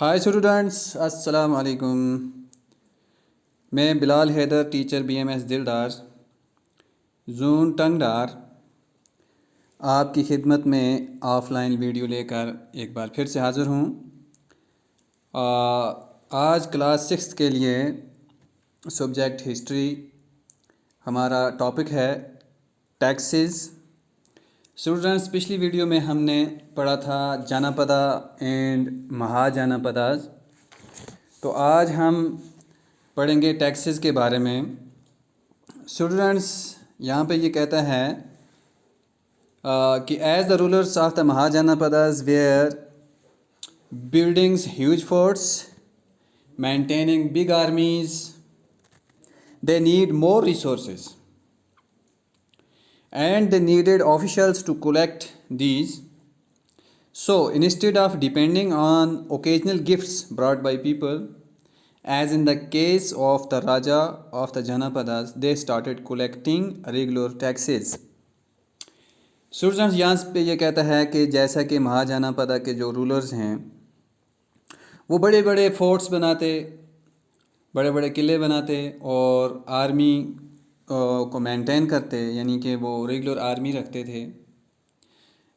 Hi students, अस्सलाम वालेकुम। मैं बिलाल हैदर, टीचर बीएमएस दिलदार, जून टंगडार, आपकी खिदमत में ऑफ़लाइन वीडियो लेकर एक बार फिर से हाज़िर हूँ। आज क्लास 6 के लिए सब्जेक्ट हिस्ट्री हमारा टॉपिक है टैक्सेस। स्टूडेंट्स, पिछली वीडियो में हमने पढ़ा था जानपदा एंड महाजनपदास। तो आज हम पढ़ेंगे टैक्सेस के बारे में। स्टूडेंट्स, यहाँ पे ये कहता है कि as the rulers of the Mahajanapadas were buildings huge forts maintaining big armies, they need more resources and they needed officials to collect these. So instead of depending on occasional gifts brought by people, as in the case of the Raja of the Janapadas, they started collecting regular taxes. Students, यहाँ पे ये कहता है कि जैसा कि महाजनपदा के जो रूलर्स हैं वो बड़े बड़े फोर्ट्स बनाते, बड़े बड़े किले बनाते और आर्मी को मेंटेन करते, यानी कि वो रेगुलर आर्मी रखते थे।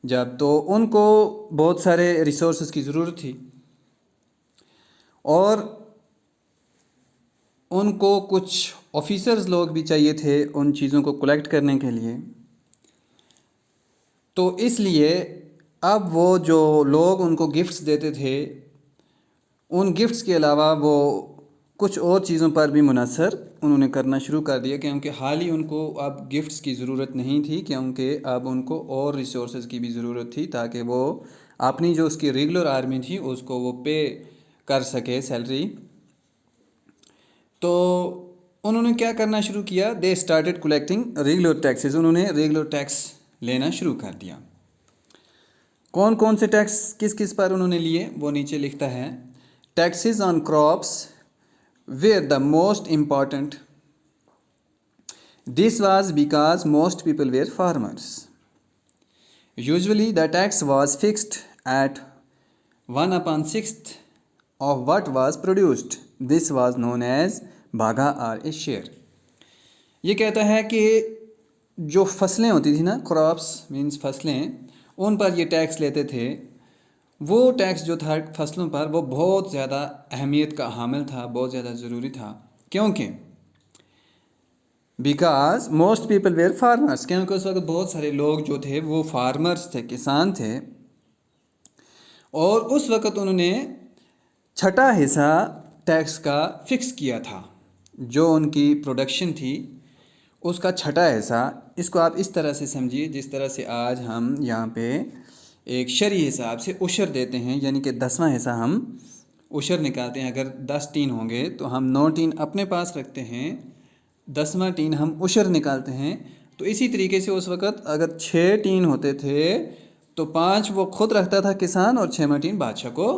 जब तो उनको बहुत सारे रिसोर्सेज की ज़रूरत थी और उनको कुछ ऑफिसर्स लोग भी चाहिए थे उन चीज़ों को कलेक्ट करने के लिए। तो इसलिए अब वो जो लोग उनको गिफ्ट्स देते थे, उन गिफ्ट्स के अलावा वो कुछ और चीज़ों पर भी मुनसर उन्होंने करना शुरू कर दिया, क्योंकि हाल ही उनको अब गिफ्ट्स की ज़रूरत नहीं थी, क्योंकि अब उनको और रिसोर्सेज की भी ज़रूरत थी ताकि वो अपनी जो उसकी रेगुलर आर्मी थी उसको वो पे कर सके सैलरी। तो उन्होंने क्या करना शुरू किया, they started collecting regular taxes. उन्होंने रेगुलर टैक्स लेना शुरू कर दिया। कौन कौन से टैक्स किस किस पर उन्होंने लिए वो नीचे लिखता है। Taxes on crops were the most important. This was because most people were farmers. Usually the tax was fixed at 1/6 of what was produced. This was known as भागा और ए शेयर। ये कहता है कि जो फसलें होती थी ना, क्रॉप्स मीन्स फसलें, उन पर ये टैक्स लेते थे। वो टैक्स जो था फसलों पर वो बहुत ज़्यादा अहमियत का हामिल था, बहुत ज़्यादा ज़रूरी था। क्योंकि because most people were farmers, क्योंकि उस वक्त बहुत सारे लोग जो थे वो फार्मर्स थे, किसान थे। और उस वक्त उन्होंने छठा हिस्सा टैक्स का फिक्स किया था। जो उनकी प्रोडक्शन थी उसका छठा हिस्सा, इसको आप इस तरह से समझिए जिस तरह से आज हम यहाँ पे एक शरई हिसाब से उशर देते हैं, यानी कि 10वां हिस्सा हम उशर निकालते हैं। अगर 10 टीन होंगे तो हम 9 टीन अपने पास रखते हैं, 10वां टीन हम उशर निकालते हैं। तो इसी तरीके से उस वक़्त अगर 6 टीन होते थे तो 5 वो खुद रखता था किसान और 6वां टीन बादशाह को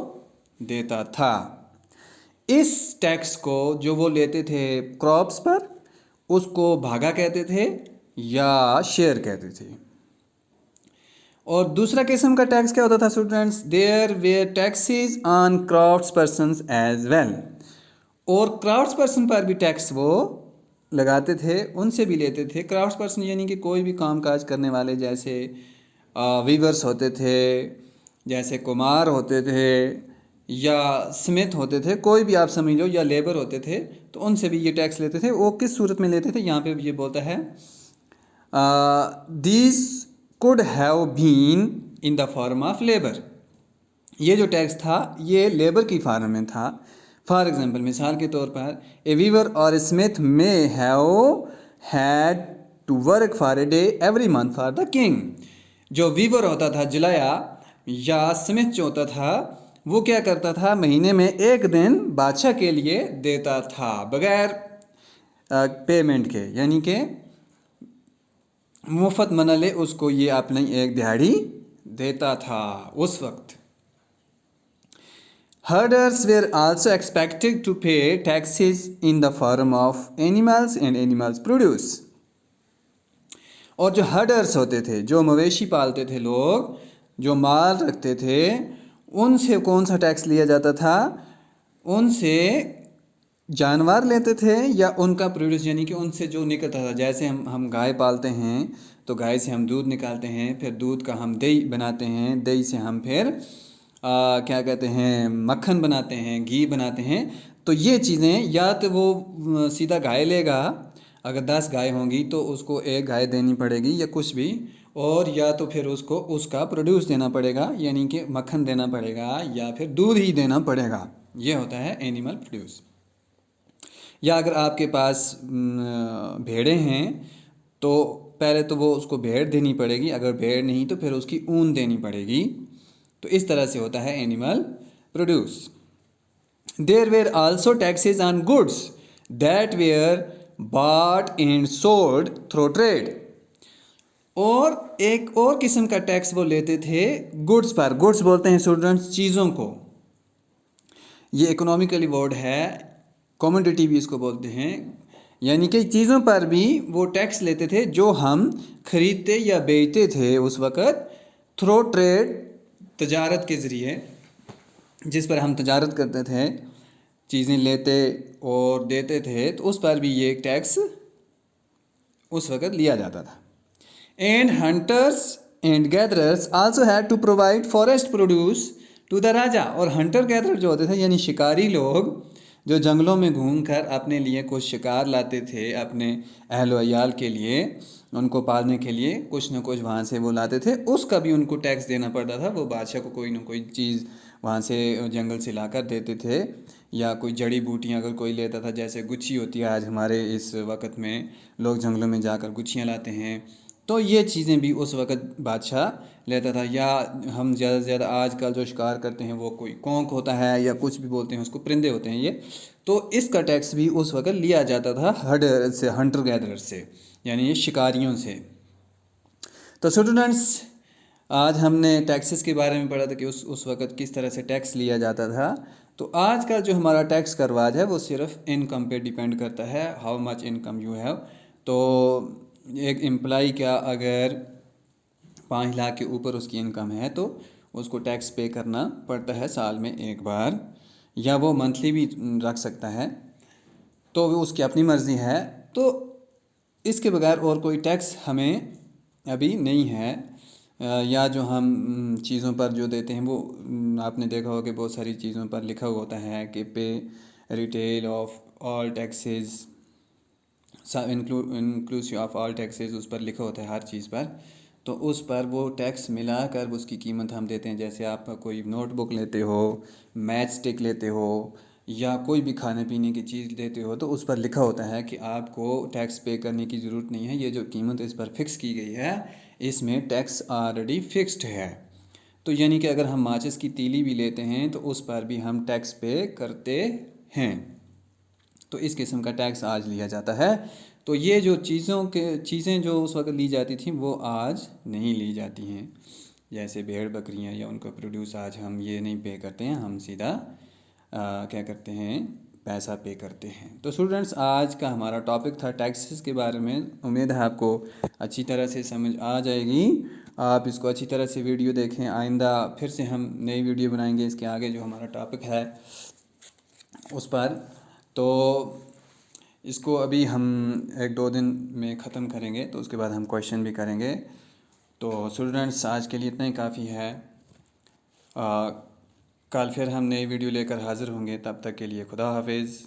देता था। इस टैक्स को जो वो लेते थे क्रॉप्स पर, उसको भागा कहते थे या शेयर कहते थे। और दूसरा किस्म का टैक्स क्या होता था students, there were taxes on crafts persons as well. और क्राफ्ट्स पर्सन पर भी टैक्स वो लगाते थे, उनसे भी लेते थे। क्राफ्ट्स पर्सन यानी कि कोई भी काम काज करने वाले, जैसे वीवर्स होते थे, जैसे कुम्हार होते थे या स्मिथ होते थे, कोई भी आप समझ लो, या लेबर होते थे, तो उनसे भी ये टैक्स लेते थे। वो किस सूरत में लेते थे, यहाँ पे ये बोलता है this could have been in the form of labour. ये जो टैक्स था ये लेबर की फॉर्म में था। फॉर एग्जांपल, मिसाल के तौर पर, ए वीवर और a smith may have had to work for a day every month for the king. जो वीवर होता था जिलाया, या स्मिथ जो होता था, वो क्या करता था, महीने में एक दिन बादशाह के लिए देता था बगैर पेमेंट के, यानी कि मुफ्त मनले उसको ये अपनी एक दिहाड़ी देता था उस वक्त। Herders were also expected to pay taxes in the form of animals and animals produce. और जो हर्डर्स होते थे, जो मवेशी पालते थे लोग, जो माल रखते थे, उनसे कौन सा टैक्स लिया जाता था? उनसे जानवर लेते थे या उनका प्रोड्यूस, यानी कि उनसे जो निकलता था। जैसे हम गाय पालते हैं तो गाय से हम दूध निकालते हैं, फिर दूध का हम दही बनाते हैं, दही से हम फिर क्या कहते हैं, मक्खन बनाते हैं, घी बनाते हैं। तो ये चीज़ें या तो वो सीधा गाय लेगा, अगर 10 गाय होंगी तो उसको एक गाय देनी पड़ेगी या कुछ भी, और या तो फिर उसको उसका प्रोड्यूस देना पड़ेगा, यानी कि मक्खन देना पड़ेगा या फिर दूध ही देना पड़ेगा। ये होता है एनिमल प्रोड्यूस। या अगर आपके पास भेड़ें हैं तो पहले तो वो उसको भेड़ देनी पड़ेगी, अगर भेड़ नहीं तो फिर उसकी ऊन देनी पड़ेगी। तो इस तरह से होता है animal produce. There were also taxes on goods that were bought and sold through trade. और एक और किस्म का टैक्स वो लेते थे गुड्स पर। गुड्स बोलते हैं स्टूडेंट्स चीज़ों को, ये इकोनॉमिकली वर्ड है, कमोडिटी भी इसको बोलते हैं, यानी कि चीज़ों पर भी वो टैक्स लेते थे जो हम खरीदते या बेचते थे उस वक़्त थ्रू ट्रेड, तजारत के ज़रिए, जिस पर हम तजारत करते थे, चीज़ें लेते और देते थे, तो उस पर भी ये टैक्स उस वक़्त लिया जाता था। And hunters and gatherers also had to provide forest produce to the raja. और हंटर गैदरर जो होते थे, यानी शिकारी लोग जो जंगलों में घूमकर अपने लिए कुछ शिकार लाते थे, अपने अहल व अयाल के लिए, उनको पालने के लिए कुछ न कुछ वहाँ से वो लाते थे, उसका भी उनको टैक्स देना पड़ता था। वो बादशाह को कोई ना कोई चीज़ वहाँ से जंगल से लाकर देते थे, या कोई जड़ी बूटियाँ अगर कोई लेता था, जैसे गुच्छी होती है आज हमारे इस वक्त में, लोग जंगलों में जाकर गुच्छियाँ लाते हैं, तो ये चीज़ें भी उस वक़्त बादशाह लेता था। या हम ज़्यादा से ज़्यादा आजकल जो शिकार करते हैं वो कोई कौंक होता है या कुछ भी बोलते हैं उसको, परिंदे होते हैं ये, तो इसका टैक्स भी उस वक़्त लिया जाता था हर्डर से, हंटर गैदरर से, यानी ये शिकारियों से। तो स्टूडेंट्स, आज हमने टैक्सेस के बारे में पढ़ा था कि उस वक़्त किस तरह से टैक्स लिया जाता था। तो आज का जो हमारा टैक्स का रवाज है वो सिर्फ इनकम पे डिपेंड करता है, how much income you have. तो एक एम्प्लॉई का अगर 5 लाख के ऊपर उसकी इनकम है तो उसको टैक्स पे करना पड़ता है साल में एक बार, या वो मंथली भी रख सकता है, तो वो उसकी अपनी मर्ज़ी है। तो इसके बगैर और कोई टैक्स हमें अभी नहीं है। या जो हम चीज़ों पर जो देते हैं वो आपने देखा होगा कि बहुत सारी चीज़ों पर लिखा हुआ होता है कि पे retail of all taxes inclusive of all taxes, उस पर लिखा होता है हर चीज़ पर। तो उस पर वो टैक्स मिलाकर उसकी कीमत हम देते हैं। जैसे आप कोई नोटबुक लेते हो, मैच स्टिक लेते हो, या कोई भी खाने पीने की चीज़ लेते हो, तो उस पर लिखा होता है कि आपको टैक्स पे करने की ज़रूरत नहीं है, ये जो कीमत इस पर फिक्स की गई है इसमें टैक्स ऑलरेडी फिक्स्ड है। तो यानी कि अगर हम माचिस की तीली भी लेते हैं तो उस पर भी हम टैक्स पे करते हैं। तो इस किस्म का टैक्स आज लिया जाता है। तो ये जो चीज़ें जो उस वक्त ली जाती थी वो आज नहीं ली जाती हैं, जैसे भेड़ बकरियां या उनका प्रोड्यूस आज हम ये नहीं पे करते हैं, हम सीधा क्या करते हैं, पैसा पे करते हैं। तो स्टूडेंट्स, आज का हमारा टॉपिक था टैक्सेस के बारे में। उम्मीद है आपको अच्छी तरह से समझ आ जाएगी। आप इसको अच्छी तरह से वीडियो देखें। आइंदा फिर से हम नई वीडियो बनाएंगे इसके आगे जो हमारा टॉपिक है उस पर। तो इसको अभी हम 1-2 दिन में ख़त्म करेंगे, तो उसके बाद हम क्वेश्चन भी करेंगे। तो स्टूडेंट्स, आज के लिए इतना ही काफ़ी है। कल फिर हम नई वीडियो लेकर हाज़िर होंगे। तब तक के लिए खुदा हाफिज़।